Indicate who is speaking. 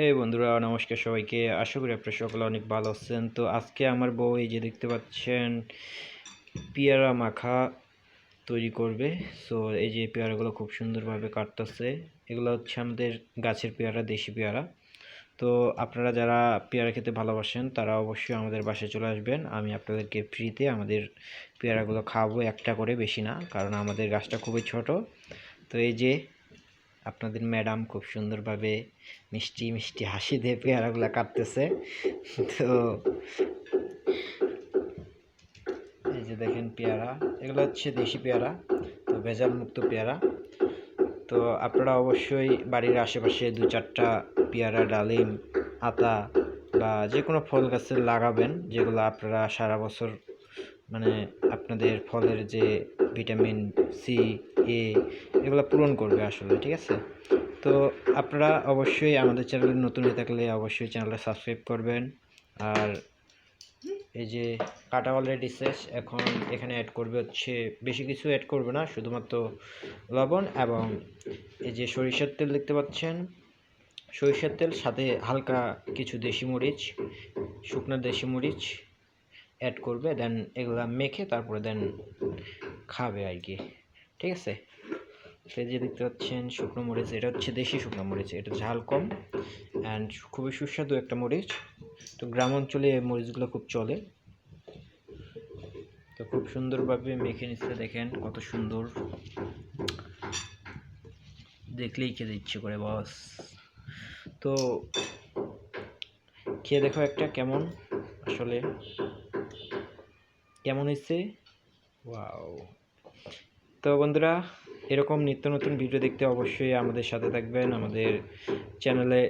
Speaker 1: এই বন্ধুরা নমস্কার সবাইকে। আশা করি আপনারা সকলে অনেক ভালো আছেন। তো আজকে আমার বউ এই যে দেখতে পাচ্ছেন পেয়ারা মাখা তৈরি করবে। সো এই যে পেয়ারাগুলো খুব সুন্দরভাবে কাটতেছে। এগুলো হচ্ছে আমাদের গাছের পেয়ারা, দেশি পেয়ারা। তো আপনারা যারা পেয়ারা খেতে ভালোবাসেন তারা অবশ্যই আমাদের বাসায় চলে আসবেন। আমি আপনাদেরকে ফ্রিতে আমাদের পেয়ারাগুলো খাওয়াবো, একটা করে, বেশি না, কারণ আমাদের গাছটা খুবই ছোট। তো এই যে আপনাদের ম্যাডাম খুব সুন্দরভাবে মিষ্টি মিষ্টি হাসি দিয়ে পেয়ারাগুলো কাটতেছে। তো এই যে দেখেন পেয়ারা, এগুলো হচ্ছে দেশি পেয়ারা, তো ভেজাল মুক্ত পেয়ারা। তো আপনারা অবশ্যই বাড়ির আশেপাশে দু চারটা পেয়ারা, ডালিম, আতা বা যে কোনো ফল গাছের লাগাবেন, যেগুলো আপনারা সারা বছর মানে আপনাদের ফলের যে ভিটামিন সি, এ, এগুলো পূরণ করবে আসলে, ঠিক আছে? তো আপনারা অবশ্যই আমাদের চ্যানেলে নতুন হয়ে থাকলে অবশ্যই চ্যানেলটা সাবস্ক্রাইব করবেন। আর এই যে কাটা অলরেডি শেষ, এখন এখানে অ্যাড করবে হচ্ছে, বেশি কিছু অ্যাড করবে না, শুধুমাত্র লবণ এবং এই যে সরিষার তেল দেখতে পাচ্ছেন, সরিষার তেল, সাথে হালকা কিছু দেশি মরিচ, শুকনো দেশি মরিচ অ্যাড করবে। দেন এগুলা মেখে তারপরে দেন খাবে আর কি, ঠিক আছে? এই যে দেখতে পাচ্ছেন শুকনো মরিচ, এটা হচ্ছে দেশি শুকনো মরিচ, এটা ঝাল কম অ্যান্ড খুবই সুস্বাদু একটা মরিচ। তো গ্রাম অঞ্চলে এই মরিচগুলো খুব চলে। তো খুব সুন্দরভাবে মেখে নিচ্ছে, দেখেন কত সুন্দর, দেখলেই খেতে ইচ্ছে করে বস। তো খেয়ে দেখো একটা, কেমন আসলে, কেমন হয়েছে? ওয়াও! তো বন্ধুরা, এরকম নিত্য নতুন ভিডিও দেখতে অবশ্যই আমাদের সাথে থাকবেন, আমাদের চ্যানেলে